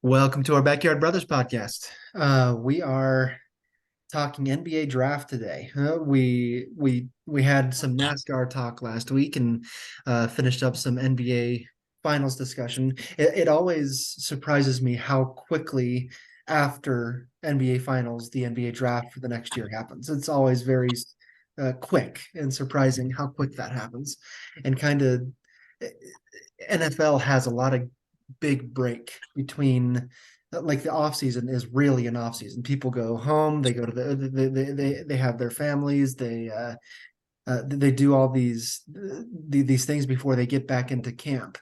Welcome to our Backyard Brothers podcast. We are talking NBA draft today. We had some NASCAR talk last week and finished up some NBA finals discussion. It always surprises me how quickly after NBA finals the NBA draft for the next year happens. It's always very quick and surprising how quick that happens, and kind of NFL has a lot of big break between like the off season is really an off season. People go home, they go to they have their families, they do all these things before they get back into camp.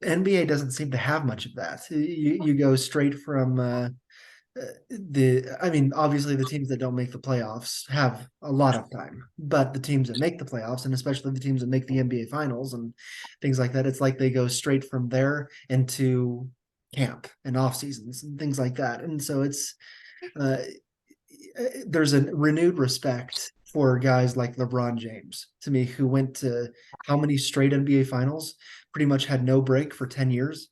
NBA doesn't seem to have much of that. You go straight from I mean, obviously the teams that don't make the playoffs have a lot of time, but the teams that make the playoffs, and especially the teams that make the NBA finals and things like that, it's like they go straight from there into camp and off seasons and things like that. And so uh, there's a renewed respect for guys like LeBron James to me, who went to how many straight NBA finals, pretty much had no break for 10 years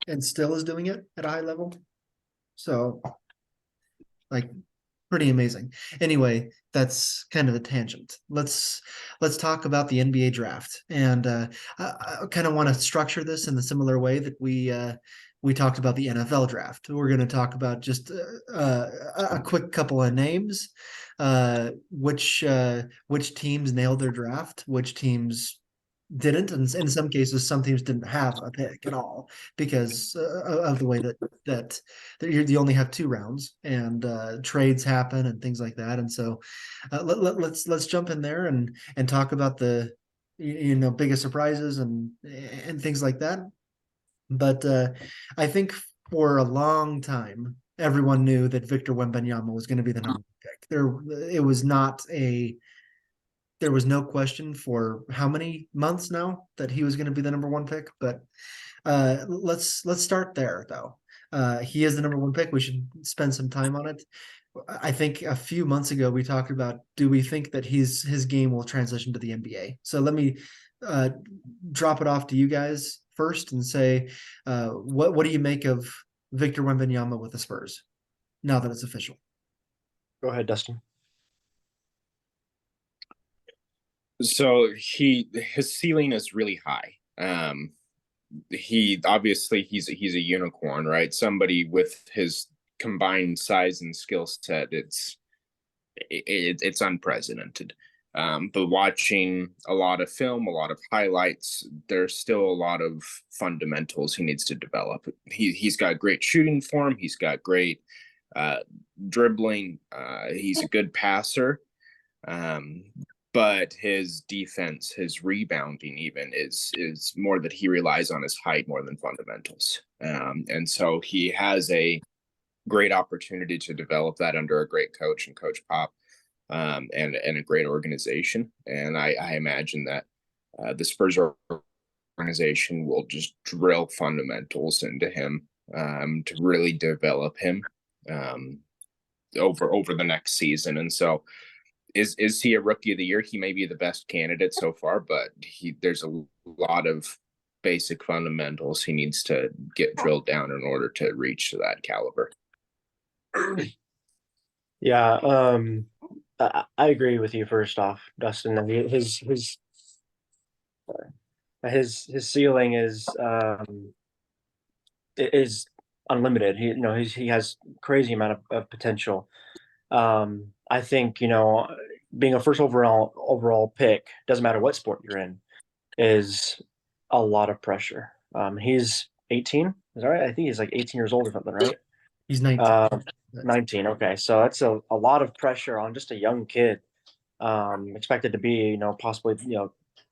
and still is doing it at a high level. So like pretty amazing. Anyway, that's kind of a tangent. Let's talk about the NBA draft, and I kind of want to structure this in the similar way that we talked about the NFL draft. We're going to talk about just a quick couple of names, which teams nailed their draft, which teams didn't, and in some cases some teams didn't have a pick at all because of the way that you only have two rounds, and trades happen and things like that. And so let's jump in there and talk about the biggest surprises and things like that. But I think for a long time everyone knew that Victor Wembanyama was going to be the number one pick. It was not a there was no question for how many months now that he was going to be the number one pick. But let's start there though. He is the number one pick. We should spend some time on it. I think a few months ago we talked about, do we think that his game will transition to the NBA? So let me uh, drop it off to you guys first and say, what do you make of Victor Wembanyama with the Spurs now that it's official? Go ahead, Dustin. So his ceiling is really high. He obviously he's a unicorn, right? Somebody with his combined size and skill set, it's unprecedented. But watching a lot of film, a lot of highlights, there's still a lot of fundamentals he needs to develop. He's got great shooting form. He's got great uh, dribbling. He's a good passer. Um, but his defense, his rebounding, even is more that he relies on his height more than fundamentals. And so he has a great opportunity to develop that under a great coach and Coach Pop, and a great organization. And I imagine that the Spurs organization will just drill fundamentals into him, to really develop him um, over the next season. And so is he a rookie of the year? He may be the best candidate so far, but there's a lot of basic fundamentals he needs to get drilled down in order to reach to that caliber. Yeah, I agree with you first off, Dustin. I mean, his ceiling is unlimited. He has crazy amount of potential. I think, being a first overall pick, doesn't matter what sport you're in, is a lot of pressure. He's 18, is that right? I think he's like 18 years old or something, right? He's 19. Uh, 19. Okay, so that's a lot of pressure on just a young kid, expected to be, possibly,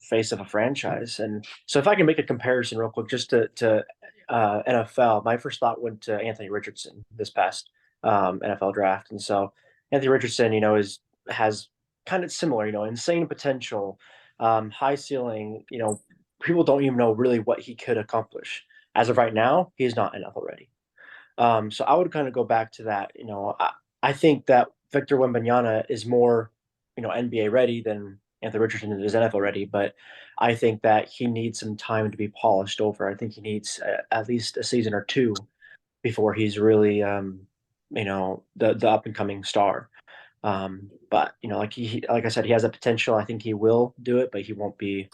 face of a franchise. And so, if I can make a comparison real quick, just to NFL, my first thought went to Anthony Richardson this past NFL draft, and so Anthony Richardson, has kind of similar, insane potential, high ceiling. People don't even know really what he could accomplish. As of right now, he's not NFL ready. So I would kind of go back to that. I think that Victor Wembanyama is more, NBA ready than Anthony Richardson is NFL ready, but I think that he needs some time to be polished over. I think he needs at least a season or two before he's really the up and coming star. But like I said, he has a potential. I think he will do it, but he won't be,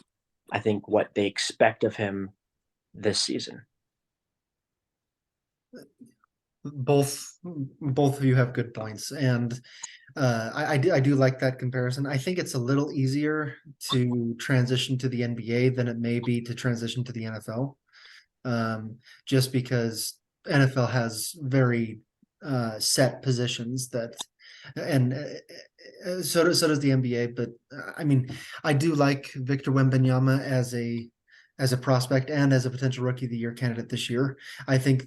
I think, what they expect of him this season. Both of you have good points, and I do like that comparison. I think it's a little easier to transition to the NBA than it may be to transition to the NFL, just because NFL has very set positions that, and so does the NBA. But I mean, I do like Victor Wembanyama as a prospect and as a potential Rookie of the Year candidate this year. I think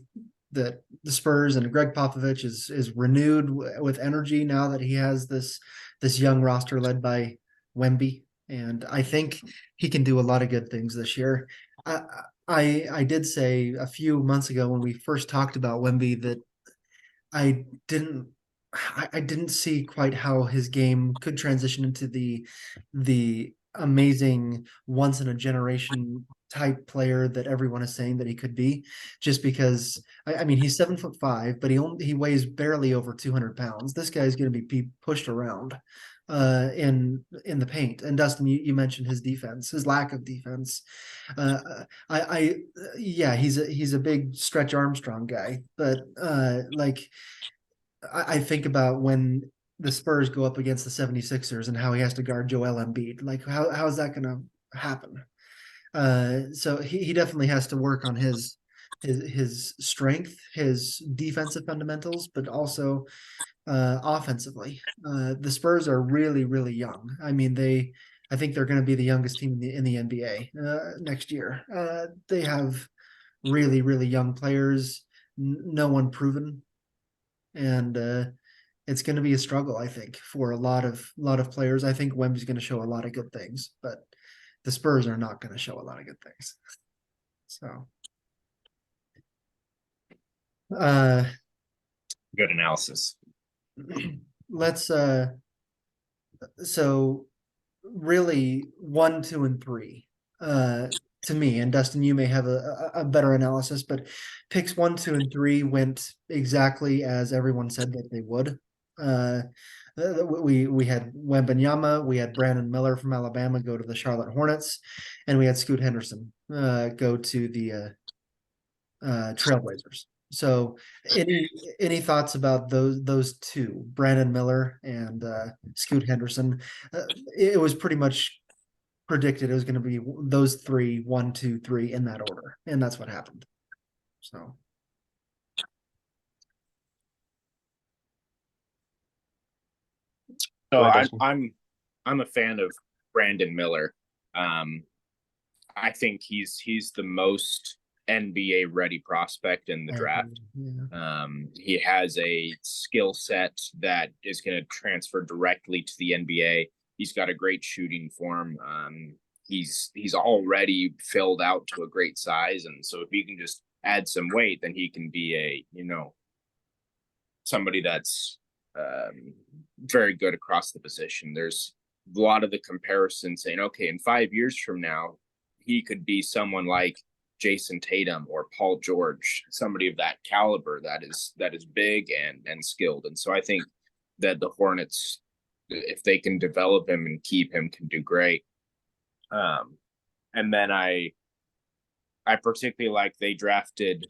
that the Spurs and Greg Popovich is renewed with energy now that he has this young roster led by Wemby, and I think he can do a lot of good things this year. I I did say a few months ago when we first talked about Wemby that I didn't I didn't see quite how his game could transition into the amazing once in a generation type player that everyone is saying that he could be, just because I mean he's 7'5", but he weighs barely over 200 pounds. This guy's going to be pushed around in the paint. And Dustin, you mentioned his defense, his lack of defense. Uh, I yeah, he's a big Stretch Armstrong guy, but like I think about when the Spurs go up against the 76ers and how he has to guard Joel Embiid. Like how is that going to happen? So he definitely has to work on his strength, his defensive fundamentals, but also offensively. The Spurs are really, really young. I mean, I think they're going to be the youngest team in the NBA next year. They have really, really young players, no one proven, and it's going to be a struggle, I think, for a lot of players. I think Wemby's going to show a lot of good things, but the Spurs are not going to show a lot of good things. So, uh, Good analysis. let's so really 1, 2, and 3. To me, and Dustin, you may have a better analysis, but picks 1, 2, and 3 went exactly as everyone said that they would. Uh, we had Wembanyama, we had Brandon Miller from Alabama go to the Charlotte Hornets, and we had Scoot Henderson go to the Trailblazers. So, any thoughts about those two, Brandon Miller and Scoot Henderson? It was pretty much predicted it was going to be those three, 1, 2, 3 in that order, and that's what happened. So, So Go ahead, I, Dustin. I'm a fan of Brandon Miller. Um, I think he's the most NBA ready prospect in the I draft. agree. Yeah. He has a skill set that is going to transfer directly to the NBA. He's got a great shooting form. He's already filled out to a great size, and so if he can just add some weight, then he can be somebody that's very good across the position. There's a lot of the comparison saying, okay, in 5 years from now, he could be someone like Jason Tatum or Paul George, somebody of that caliber that is big and skilled. And so I think that the Hornets, if they can develop him and keep him, can do great. And then I particularly like they drafted.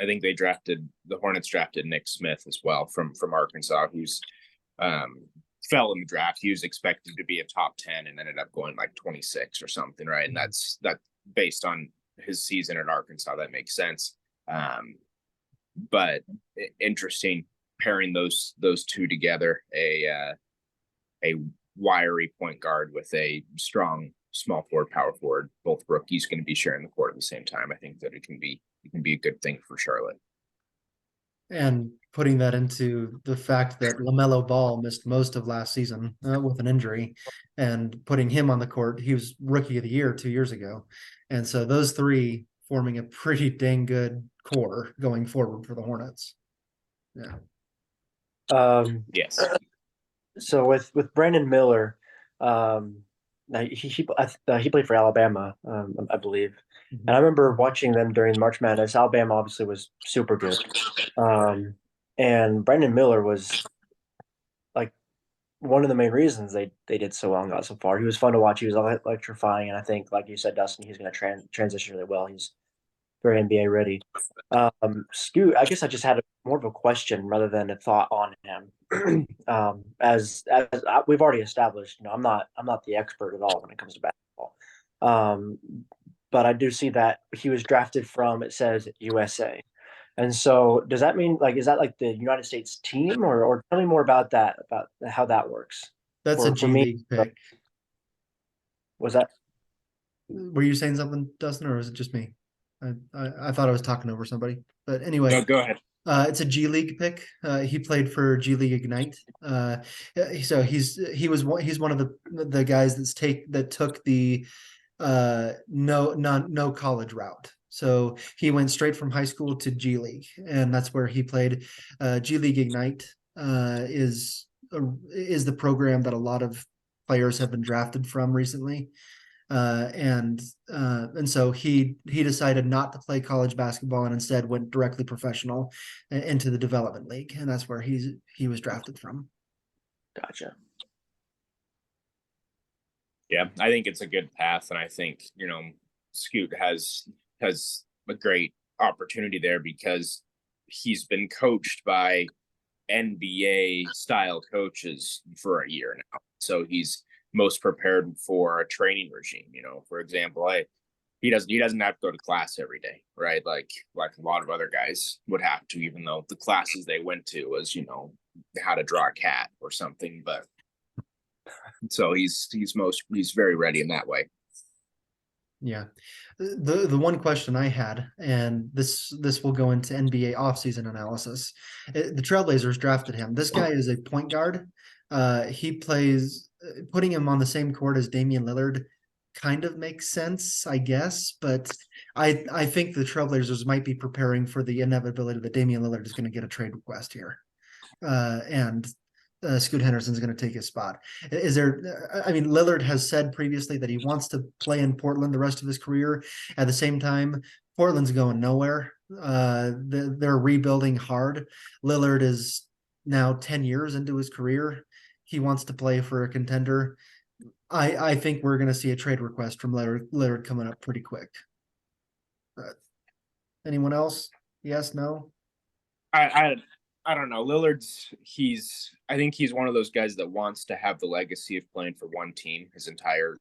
I think the Hornets drafted Nick Smith as well from Arkansas, who's fell in the draft. He was expected to be a top 10 and ended up going like 26 or something, right? And that's based on his season at Arkansas. That makes sense. But interesting pairing those two together, a wiry point guard with a strong small forward, power forward, both rookies going to be sharing the court at the same time. I think that it can be a good thing for Charlotte. And putting that into the fact that LaMelo Ball missed most of last season with an injury, and putting him on the court, he was Rookie of the Year 2 years ago, and so those three forming a pretty dang good core going forward for the Hornets. Yeah. Yes. So with Brandon Miller, um, he played for Alabama, I believe. And I remember watching them during March Madness. Alabama obviously was super good. And Brandon Miller was like one of the main reasons they did so well and got so far. He was fun to watch. He was electrifying, and I think, like you said, Dustin, he's going to transition really well. He's very NBA ready. Scoot, I guess I just had more of a question rather than a thought on him. We've already established, I'm not the expert at all when it comes to basketball. Um, but I do see that he was drafted from, it says USA. And so does that mean, like, is that like the United States team, or tell me more about that, about how that works? That's a For G me, League pick. was that Were you saying something, Dustin, or was it just me? I thought I was talking over somebody, but anyway, No, go ahead. it's a G League pick. He played for G League Ignite. So he's one of the guys that took the no college route. So he went straight from high school to G League, and that's where he played. G League Ignite is the program that a lot of players have been drafted from recently. And so he decided not to play college basketball and instead went directly professional into the development league, and that's where he was drafted from. Gotcha. Yeah, I think it's a good path, and I think Scoot has a great opportunity there because he's been coached by NBA style coaches for a year now, so he's most prepared for a training regime. For example, he doesn't have to go to class every day, right? Like a lot of other guys would have to, even though the classes they went to was how to draw a cat or something, but. So he's very ready in that way. Yeah. The one question I had, and this will go into NBA offseason analysis. The Trailblazers drafted him. This guy is a point guard. He plays, putting him on the same court as Damian Lillard kind of makes sense, I guess. But I think the Trailblazers might be preparing for the inevitability that Damian Lillard is going to get a trade request here. And Scoot Henderson's going to take his spot. Is there? I mean, Lillard has said previously that he wants to play in Portland the rest of his career. At the same time, Portland's going nowhere. They're rebuilding hard. Lillard is now 10 years into his career. He wants to play for a contender. I think we're going to see a trade request from Lillard coming up pretty quick. Anyone else? Yes, no? I don't know. I think he's one of those guys that wants to have the legacy of playing for one team his entire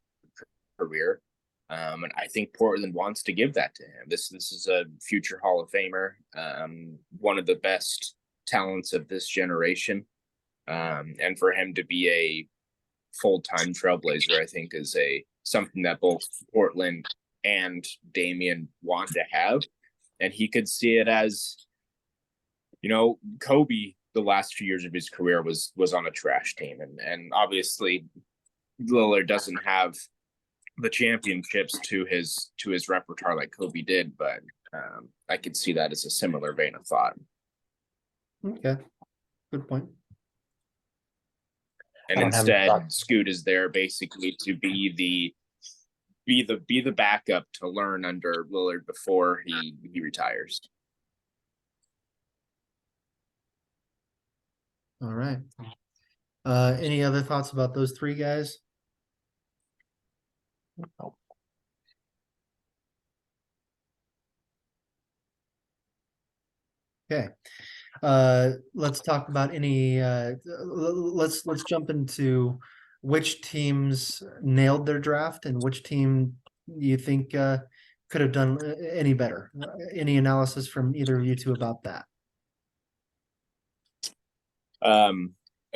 career. And I think Portland wants to give that to him. This is a future Hall of Famer, one of the best talents of this generation. And for him to be a full-time Trailblazer, I think is something that both Portland and Damian want to have. And he could see it as, Kobe, the last few years of his career was on a trash team, and obviously Lillard doesn't have the championships to his repertoire like Kobe did, but I could see that as a similar vein of thought. Okay, good point. And instead, Scoot is there basically to be the backup to learn under Lillard before he retires. All right. Any other thoughts about those three guys? Okay. Let's talk about let's jump into which teams nailed their draft and which team you think could have done any better. Any analysis from either of you two about that? A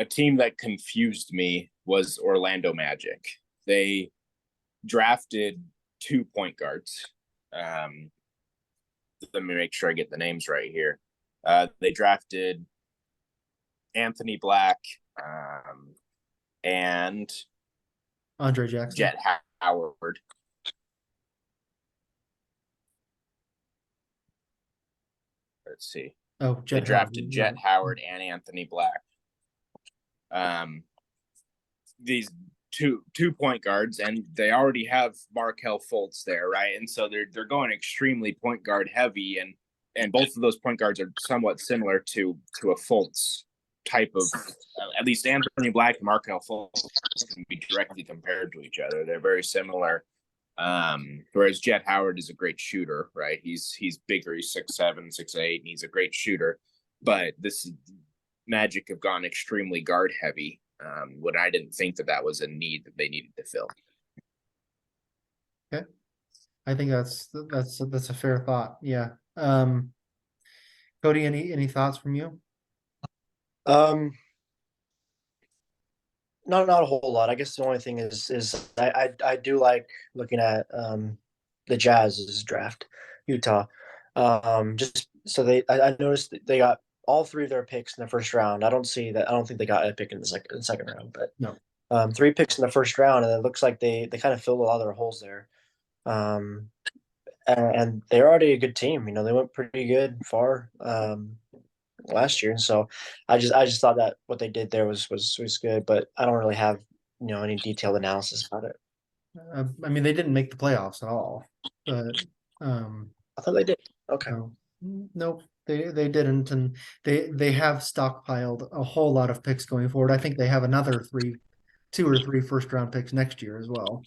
team that confused me was Orlando Magic. They drafted 2 point guards. Let me make sure I get the names right here. They drafted Anthony Black and Andre Jackson, Jet Howard. Let's see. Oh, They drafted Jet Howard and Anthony Black. These two point guards, and they already have Markel Fultz there, right? And so they're going extremely point guard heavy, and both of those point guards are somewhat similar to a Fultz type of, at least Anthony Black and Markel Fultz can be directly compared to each other. They're very similar. Whereas Jet Howard is a great shooter, right? He's bigger, he's 6'7", 6'8", and he's a great shooter. But this Magic have gone extremely guard heavy. When I didn't think that was a need that they needed to fill. Okay, I think that's a fair thought. Yeah. Cody, any thoughts from you? Not a whole lot. I guess the only thing is I do like looking at the Jazz's draft, Utah. Just so I noticed that they got all three of their picks in the first round. I don't think they got a pick in the second round, but No. 3 picks in the first round, and it looks like they kind of filled a lot of their holes there. And they're already a good team. You know, they went pretty good far last year. And so I just thought that what they did there was good, but I don't really have, any detailed analysis about it. I mean, they didn't make the playoffs at all, but I thought they did. Okay. no, nope, they didn't, and they have stockpiled a whole lot of picks going forward. I think they have another 2 or 3 first round picks next year as well.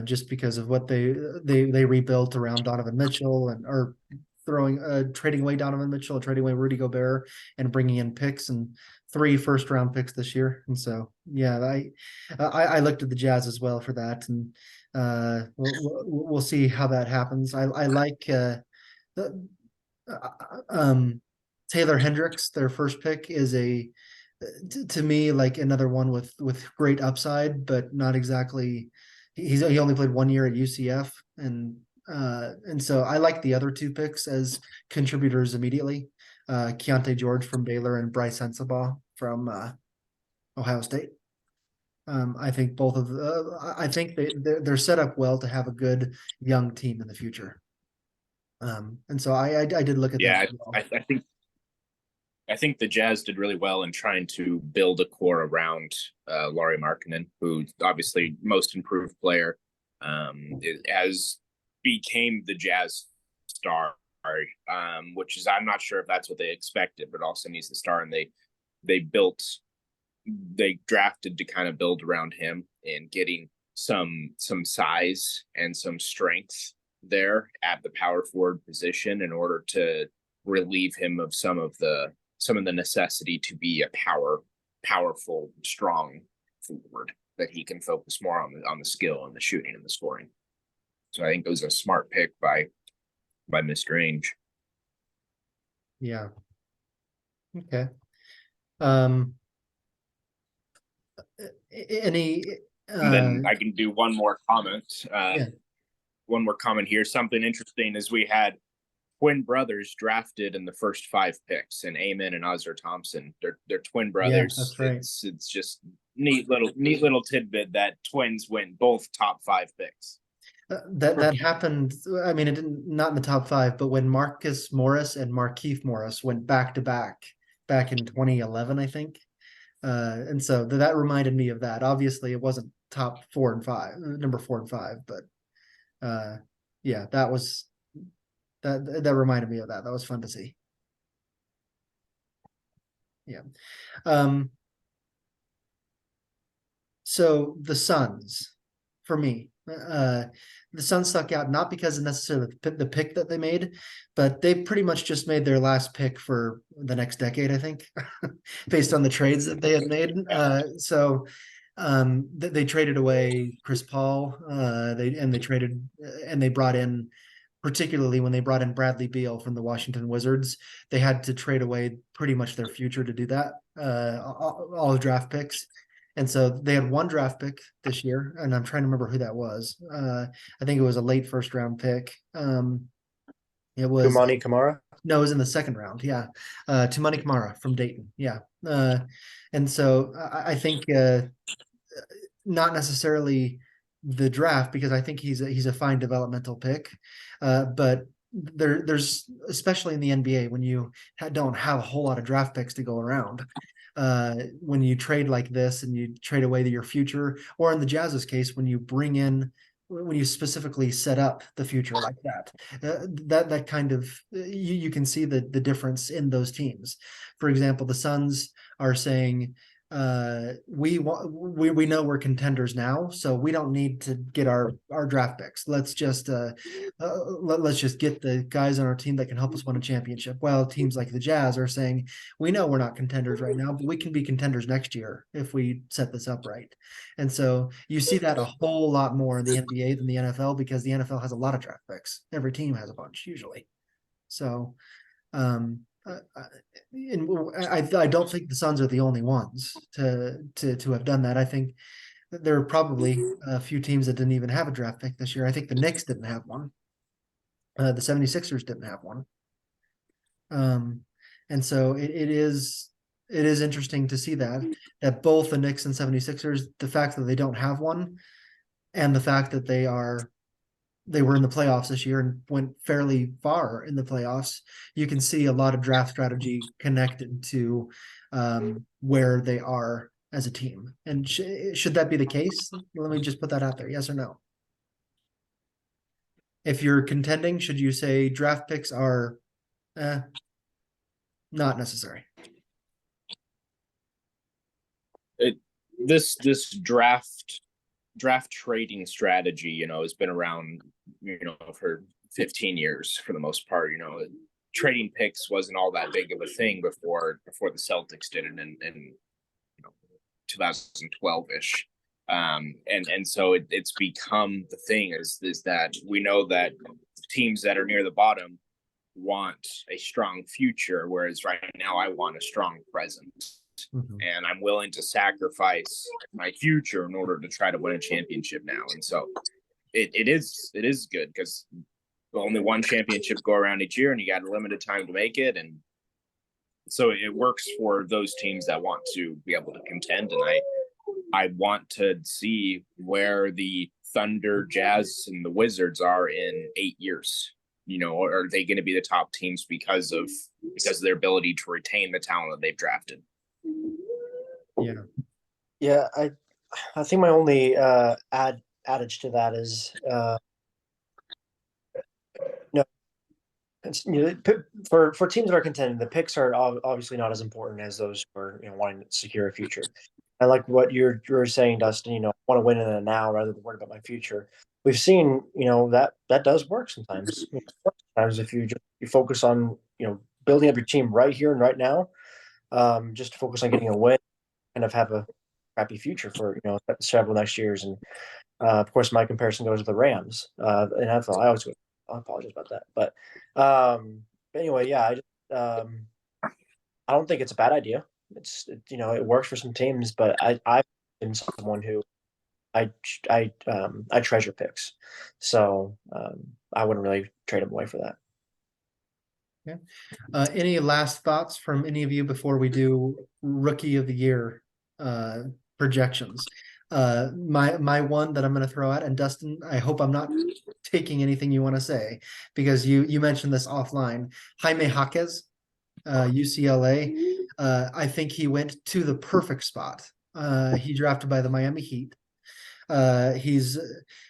Just because of what they rebuilt around Donovan Mitchell or trading away Donovan Mitchell, trading away Rudy Gobert, and bringing in picks, and 3 first round picks this year. And so, yeah, I looked at the Jazz as well for that, and we'll see how that happens. I like Taylor Hendricks. Their first pick is to me like another one with great upside, but not exactly. He only played 1 year at UCF, and so I like the other 2 picks as contributors immediately. Keontae George from Baylor and Bryce Sensabaugh from Ohio State. I think both of I think they're set up well to have a good young team in the future. And so I did look at that. Yeah, I think the Jazz did really well in trying to build a core around Lauri Markkanen, who obviously most improved player, has became the Jazz star, which is, I'm not sure if that's what they expected, but also needs the star, and they drafted to kind of build around him and getting some size and some strength there at the power forward position in order to relieve him of some of the necessity to be a powerful, strong forward, that he can focus more on the skill and the shooting and the scoring. So I think it was a smart pick by Mr. Ainge. Yeah. Okay. Any and then I can do one more comment. Yeah. One more comment here. Something interesting is we had twin brothers drafted in the first 5 picks, and Amen and Ozzer Thompson. They're twin brothers. Yeah, that's right. It's just neat little tidbit that twins went both top 5 picks. That happened. I mean, it didn't, not in the top 5, but when Marcus Morris and Markieff Morris went back to back in 2011, I think. And so that reminded me of that. Obviously, it wasn't top 4 and 5, number 4 and 5, but yeah, that reminded me of that. That was fun to see. Yeah. So the Suns, for me, the Suns stuck out not because of necessarily the pick that they made, but they pretty much just made their last pick for the next decade, I think, based on the trades that they had made. So they traded away Chris Paul. They brought in, particularly when they brought in Bradley Beal from the Washington Wizards, they had to trade away pretty much their future to do that. All the draft picks. And so they had 1 draft pick this year, and I'm trying to remember who that was. I think it was a late first round pick. It was Toumani Camara. No, it was in the second round. Yeah, Toumani Camara from Dayton. Yeah, and so I think not necessarily the draft, because I think he's a fine developmental pick, but there's, especially in the NBA, when you don't have a whole lot of draft picks to go around. when you trade like this and you trade away your future, or in the Jazz's case, when you specifically set up the future like that, that kind of you can see the difference in those teams. For example, the Suns are saying, we know we're contenders now, so we don't need to get our draft picks. Let's just get the guys on our team that can help us win a championship. While teams like the Jazz are saying, we know we're not contenders right now, but we can be contenders next year if we set this up right. And so you see that a whole lot more in the NBA than the NFL, because the NFL has a lot of draft picks. Every team has a bunch usually. So I don't think the Suns are the only ones to have done that. I think there are probably a few teams that didn't even have a draft pick this year. I think the Knicks didn't have one. The 76ers didn't have one. And so it is interesting to see that both the Knicks and 76ers, the fact that they don't have one, and the fact that they were in the playoffs this year and went fairly far in the playoffs, you can see a lot of draft strategy connected to where they are as a team. And should that be the case? Let me just put that out there. Yes or no? If you're contending, should you say draft picks are not necessary? This draft trading strategy, has been around, for 15 years for the most part. Trading picks wasn't all that big of a thing before the Celtics did it in 2012-ish. And so it's become the thing is that we know that teams that are near the bottom want a strong future, whereas right now I want a strong present. Mm-hmm. And I'm willing to sacrifice my future in order to try to win a championship now. And so it is good, because only one championship go around each year and you got a limited time to make it. And so it works for those teams that want to be able to contend. And I want to see where the Thunder, Jazz, and the Wizards are in 8 years. Are they going to be the top teams because of their ability to retain the talent that they've drafted? Yeah. I think my only adage to that is for teams that are contending, the picks are obviously not as important as those who are wanting to secure a future. I like what you're saying, Dustin. I want to win in the now rather than worry about my future. We've seen that does work sometimes. Sometimes if you focus on building up your team right here and right now, just to focus on getting a win, kind of have a crappy future for several next years. And of course, my comparison goes to the Rams. And I apologize about that, but anyway, yeah, I don't think it's a bad idea. It works for some teams, but I've been someone who I treasure picks, so I wouldn't really trade them away for that. Okay. Any last thoughts from any of you before we do Rookie of the Year projections? My one that I'm going to throw out, and Dustin, I hope I'm not taking anything you want to say, because you mentioned this offline. Jaime Jaquez, UCLA. I think he went to the perfect spot. He drafted by the Miami Heat. I think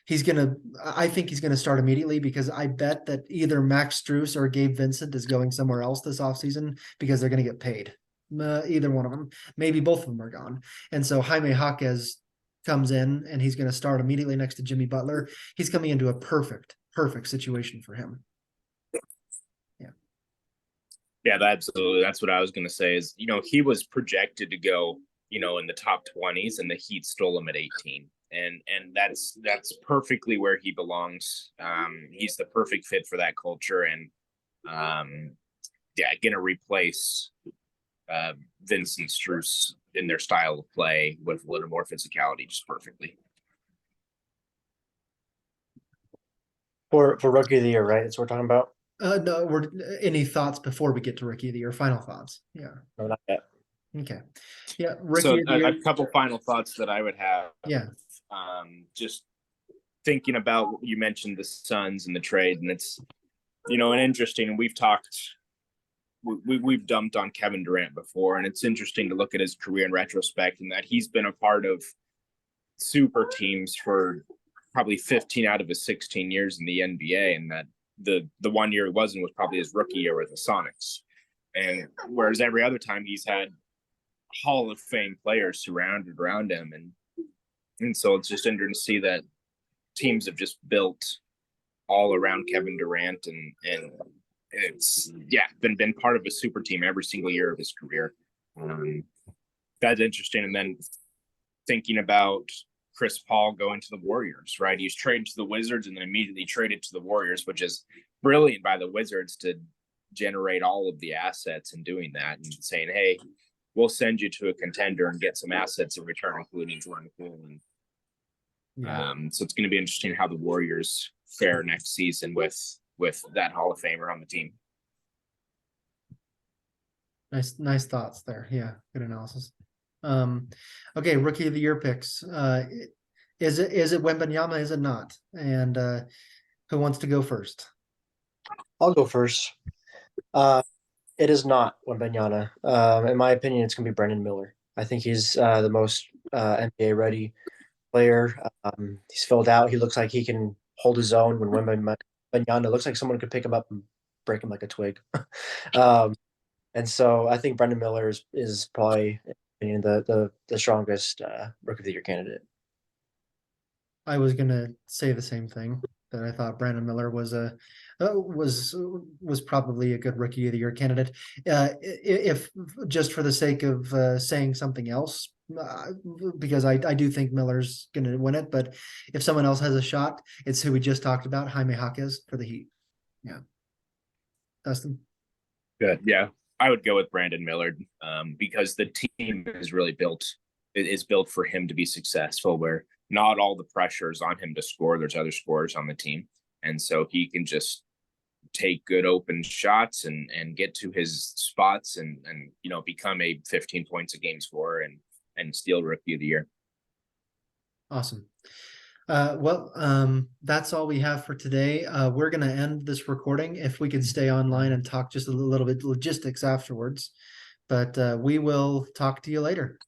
he's gonna start immediately, because I bet that either Max Strus or Gabe Vincent is going somewhere else this offseason because they're gonna get paid. Either one of them, maybe both of them are gone. And so Jaime Jaquez comes in and he's gonna start immediately next to Jimmy Butler. He's coming into a perfect situation for him. Yeah, absolutely. That's what I was going to say is, he was projected to go, in the top 20s, and the Heat stole him at 18. And that's perfectly where he belongs. He's the perfect fit for that culture. And going to replace Vincent Strus in their style of play with a little more physicality just perfectly. For Rookie of the Year, right? That's what we're talking about. No, any thoughts before we get to Rookie of the Year? Final thoughts? Yeah. No, not yet. Okay. Yeah. Rookie of the Year. A couple final thoughts that I would have. Yeah. Just thinking about, you mentioned the Suns and the trade, and it's, an interesting, and we've talked we've dumped on Kevin Durant before, and it's interesting to look at his career in retrospect, and that he's been a part of super teams for probably 15 out of his 16 years in the NBA, and that the 1 year he wasn't was probably his rookie year with the Sonics. And whereas every other time he's had Hall of Fame players surrounded around him, and so it's just interesting to see that teams have just built all around Kevin Durant, and it's been part of a super team every single year of his career. That's interesting. And then thinking about Chris Paul going to the Warriors, right? He was traded to the Wizards and then immediately traded to the Warriors, which is brilliant by the Wizards to generate all of the assets and doing that and saying, hey, we'll send you to a contender and get some assets in return, including Jordan Poole. So it's going to be interesting how the Warriors fare next season with that Hall of Famer on the team. Nice thoughts there. Yeah, good analysis. Okay, rookie of the year picks. Is it Wembanyama? Is it not? And who wants to go first? I'll go first. It is not Wembanyama. In my opinion, it's going to be Brandon Miller. I think he's the most NBA ready player. He's filled out. He looks like he can hold his own when Wembanyama looks like someone could pick him up and break him like a twig. And so I think Brandon Miller is probably the strongest rookie of the year candidate. I was gonna say the same thing, that I thought Brandon Miller was probably a good rookie of the year candidate. If just for the sake of saying something else, because I do think Miller's gonna win it, but if someone else has a shot, it's who we just talked about, Jaime Jaquez for the Heat. Yeah, Dustin. Good. Yeah, I would go with Brandon Miller because the team is really built. It is built for him to be successful, where not all the pressure is on him to score. There's other scorers on the team. And so he can just take good open shots and get to his spots and become a 15 points a game scorer and steal rookie of the year. Awesome. That's all we have for today. We're going to end this recording if we can stay online and talk just a little bit logistics afterwards. But we will talk to you later.